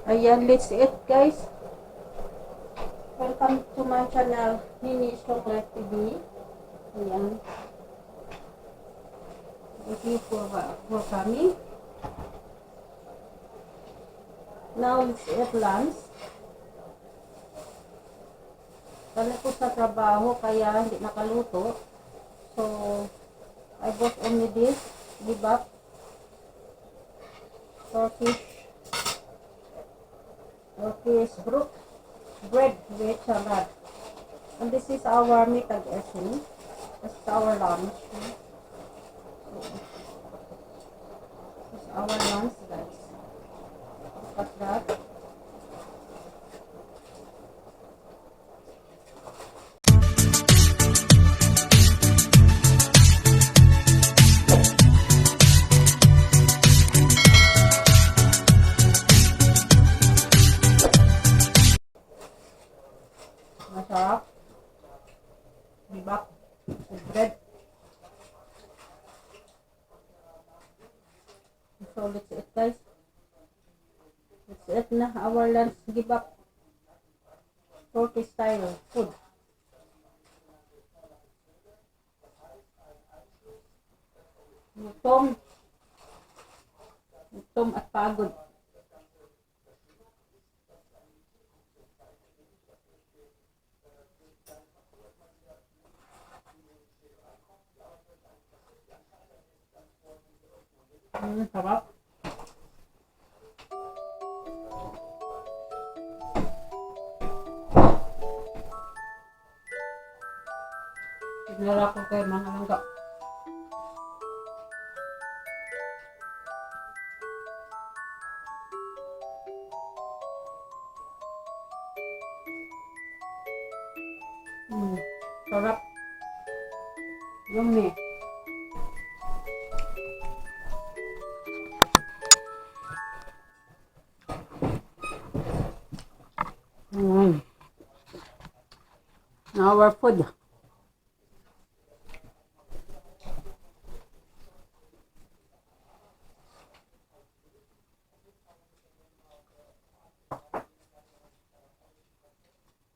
Ayan, let's eat guys. Welcome to my channel, Nini Strong Life TV. Ayan. Thank you for coming. Now let's eat lunch. Kala ko sa trabaho kaya hindi nakaluto. So, I bought only this, bibak, Turkish bread with salad. And this is our mitag essay. This is our lunch. This is our lunch, guys. Look at that. Masarap. Bibak with bread. So let's eat guys. Let's eat na our lunch bibak. Turkish style food. Gutom at pagod. Sarap. Pinala ko kay mga langga. Sarap. Yummy. Our food.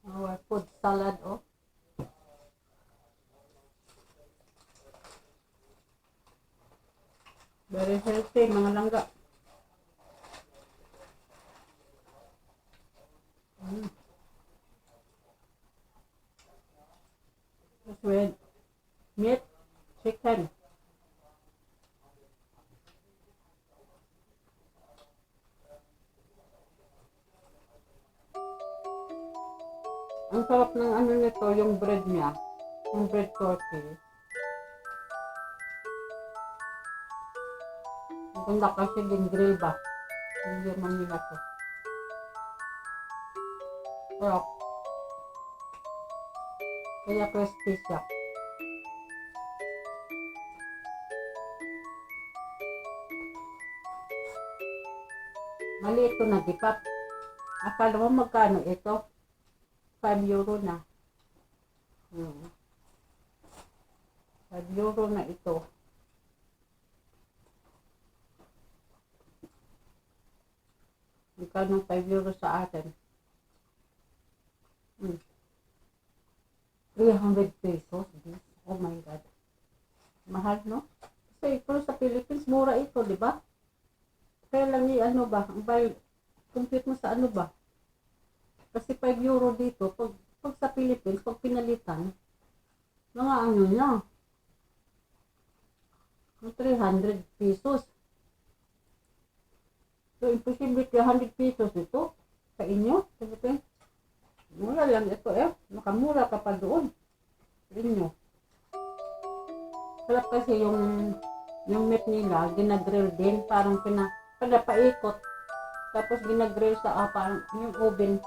Our food salad, oh. Very healthy, mga langga. With meat, chicken. Ang sarap ng ano nito, yung bread niya. Yung bread turkey. Ang ganda kasi din greba. Hindi man nila to. Sarap. Kaya crispy siya. Mali ito na dipat. Akala mo magkano ito? 5 euro na. 5 euro na ito. Magkano 5 euro sa atin? 300 pesos. Oh my God. Mahal, no? Kasi ito sa Philippines, mura ito, di ba? Kaya lang ano ba? Compute mo sa ano ba? Kasi 5 euro dito, pag sa Philippines, pag pinalitan, mga ano niya, 300 pesos. So, imposible 300 pesos ito sa inyo. Philippines. Mura lang ito eh. Makamura ka pa doon. Inyo. Sarap kasi yung meat nila, ginagrill din. Parang pinapaikot. Tapos ginagrill sa parang yung oven.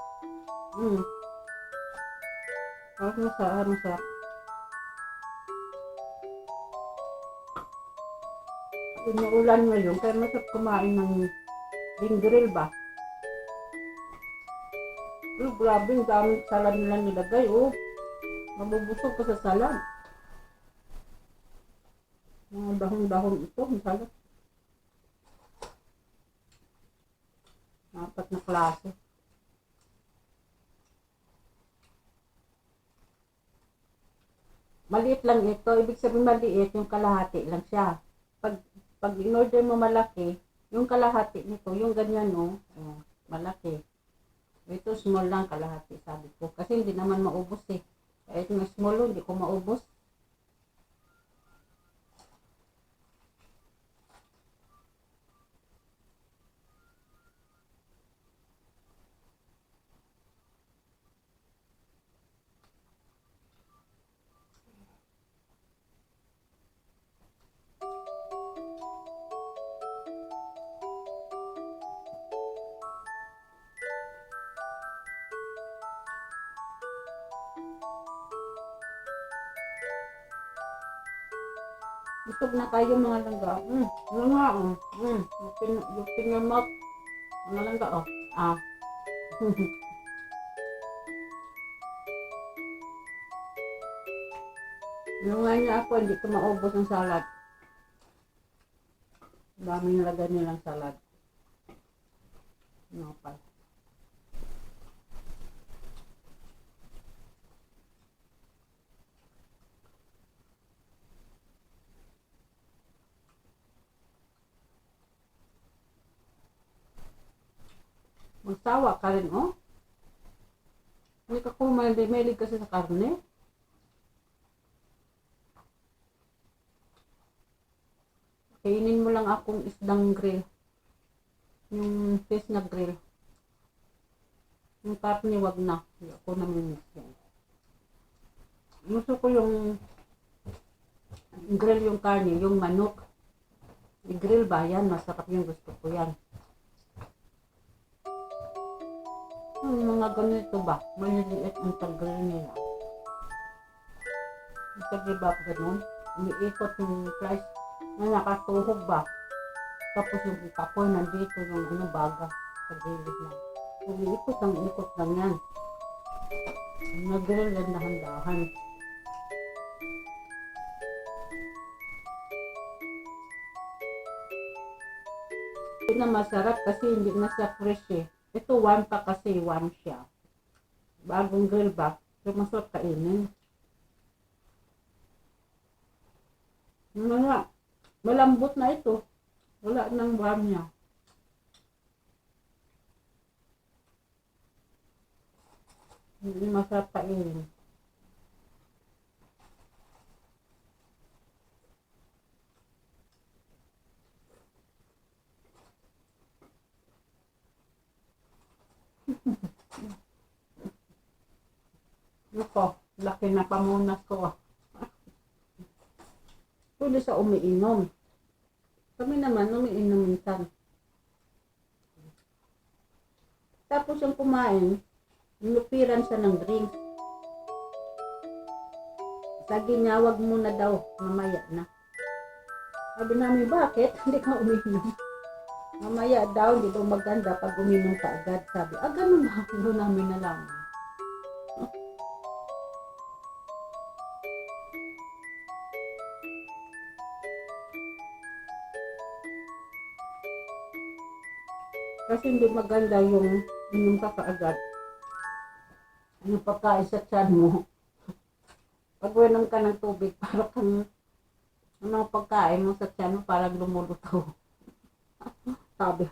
Parang masarap. Umuulan ngayon, kaya masarap kumain ng grill ba? Grabe, ang daming salad nila nilagay, oh. Mabubusog pa sa salad. Mga dahon-dahon ito, ang salad. apat na klase. Maliit lang ito. Ibig sabihin maliit, yung kalahati lang siya. Pag in-order mo malaki, yung kalahati nito, yung ganyan no, malaki. Ito small lang kalahati, sabi ko. Kasi hindi naman maubos eh. Kahit na small, hindi ko maubos. Busog na kayo mga langga. Ano nga, open your mouth. Mga langga, oh. Ah. Yung nga niya ako, hindi ko maubos ang salad. Daming lagay nilang salad. No, pa. Magsawa ka rin, oh. Hindi ka kumain, mahilig kasi sa karne. Kainin mo lang akong isdang grill. Yung fish na grill. Yung karne, wag na. Hindi ako namimiss yan. Gusto ko yung grill yung karne, yung manok. I-grill ba yan? Masarap yung gusto ko yan. Yung mga ganito ba? Maliliit ang tag-grill nila. Yung tag-grill ba ganun? Umiikot yung slice na nakatuhog ba? Tapos yung kapoy nandito yung ano baga sa gilid lang. Umiikot ang ikot lang yan. Nag-grill yan dahan-dahan. Hindi na masarap kasi hindi na siya fresh eh. Ito one pa kasi one siya. Bagong grill ba? So masarap kainin. Malambot na ito. Wala nang warm niya. Hindi masarap kainin. Nako, laki na pamunas ko. Pwede sa umiinom. Kami naman umiinom minsan. Tapos yung kumain, inupiran siya ng drinks. Sabi niya, wag muna daw, mamaya na. Sabi namin, bakit? Hindi ka umiinom. Mamaya daw, hindi daw maganda pag uminom ka agad. Sabi, ganun ba? Doon namin nalaman. Kasi hindi maganda yung inom ka kaagad. Yung pagkain sa tiyan mo. Pag winom ka ng tubig, parang kang ano pagkain mo sa tiyan mo, parang lumulutaw. Sabi.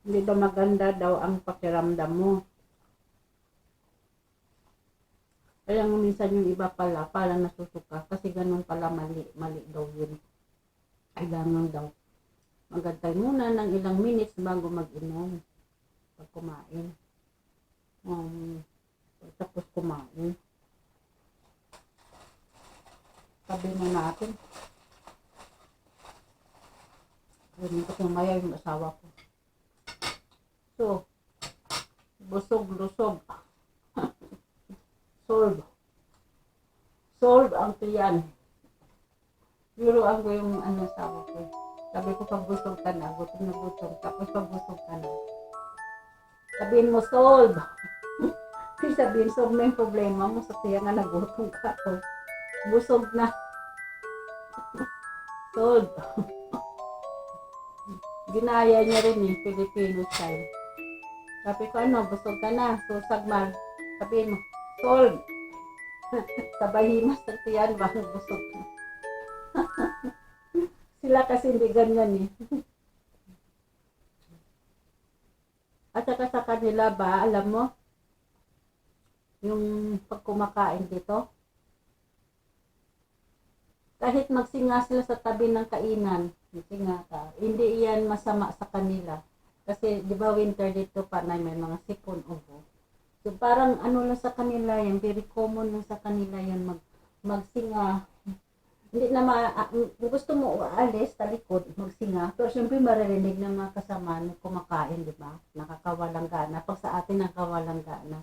Hindi daw maganda daw ang pakiramdam mo. Kaya minsan yung iba pala, parang nasusuka. Kasi ganun pala mali daw yun. Kailangan daw magantay muna ng ilang minutes bago mag-inom pag kumain. Tapos kumain. Sabi na natin. Ganun ko sumaya yung asawa ko. So, busog, lusog. Solve ang tiyan. Biruan ko yung asawa ko. Sabi ko, pag busog ka na, gutom na gutom. Tapos pag busog ka na, sabihin mo, solve. Sabihin, solve na yung problema mo. Sa tiyan nga nagutom ka. O, busog na. Solve. ginaya niya rin eh, Filipino style. Sabi ko, ano, busog ka na. So, Sagmar, sabihin mo, sold. Sabay himas ng tiyan, bang busog na. Sila kasi hindi ganyan eh. At saka sa kanila ba, alam mo, yung pag kumakain dito, kahit magsinga sila sa tabi ng kainan, magsinga ka, hindi yan masama sa kanila. Kasi di ba winter dito pa na may mga sipon ubo. So parang ano lang sa kanila yan, very common lang sa kanila yan magsinga. Hindi na kung gusto mo aalis, talikod, magsinga. Pero siyempre maririnig ng mga kasama na kumakain, di ba? Nakakawalang gana. Pag sa atin nakawalang gana.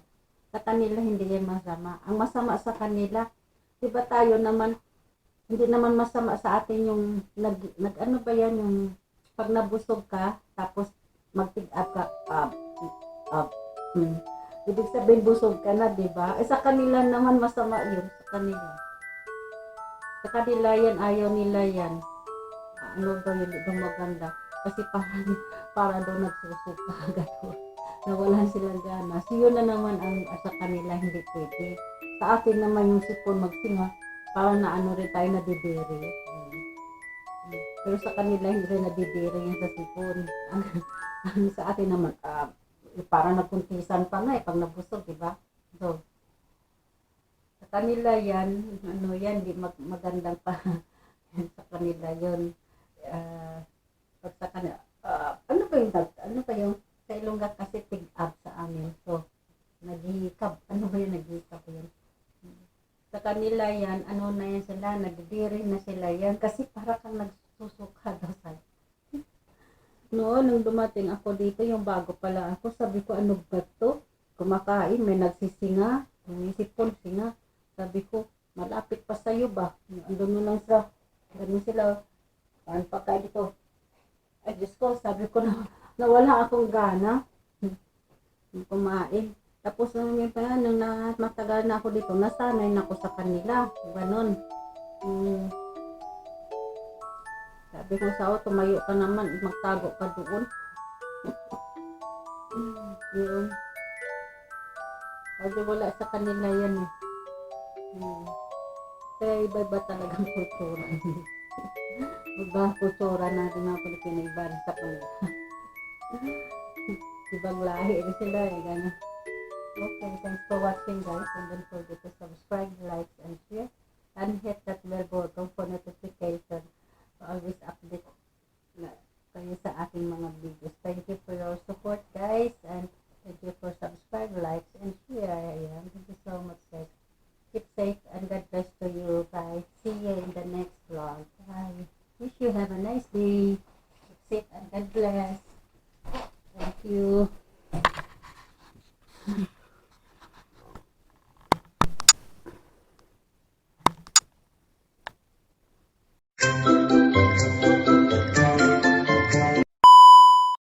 Sa kanila hindi yan masama. Ang masama sa kanila, di ba tayo naman, hindi naman masama sa atin yung ano ba yan, yung pag nabusog ka, tapos mag-tig-up ka, ibig sabihin busog ka na, di ba? Sa kanila naman masama yun, sa kanila. Sa kanila yan, ayaw nila yan. Ano ba yun, itong maganda. Kasi para daw nagsusuka agad. Nawalan silang gana. So yun na naman ang sa kanila hindi pwede. Sa atin naman yung sipon magsinga, parang na ano rin tayo nadidiri. Pero sa kanila hindi rin nadidiri yan sa sipon. Ang sa atin naman, parang nagkuntisan pa nga pag nabusog, diba? So, sa kanila yan, ano yan, di magandang pa. Sa kanila yun. Pag sa kanila, ano ba yung, sa Ilongga kasi tig-up sa amin. So, naghihikab. Ano ba yung naghihikab yun? Sa kanila yan, ano na yan sila, nagdiri na sila yan. Kasi para kang nagsusuka daw sa noon, nung dumating ako dito, yung bago pala ako, sabi ko, ano ba to? Kumakain, may nagsisinga, may sipon, singa. Sabi ko, malapit pa sa'yo ba? Andun mo lang sa, ganun sila, paano pa kayo dito? Ay, Diyos ko, sabi ko na, nawala akong gana. Kumain. Tapos nung matagal na ako dito, nasanay na ako sa kanila. Ganon. Sabi ko sa tumayo ka naman, magtago ka doon. Yun. Kasi wala sa kanila yan eh. Kaya iba-iba talagang kultura. Iba kultura natin mga Pilipino, iba sa kanila. Ibang lahi rin sila eh, gano'n. Okay, thanks for watching guys, and don't forget to subscribe, like, and share, and hit that bell button for notification to always update kayo sa aking mga videos. Thank you for your support guys, and thank you for subscribe, likes, and share. Ayan. Thank you so much guys. Keep safe and God bless to you guys. See you in the next vlog. Bye. Wish you have a nice day. Keep safe and God bless. Thank you.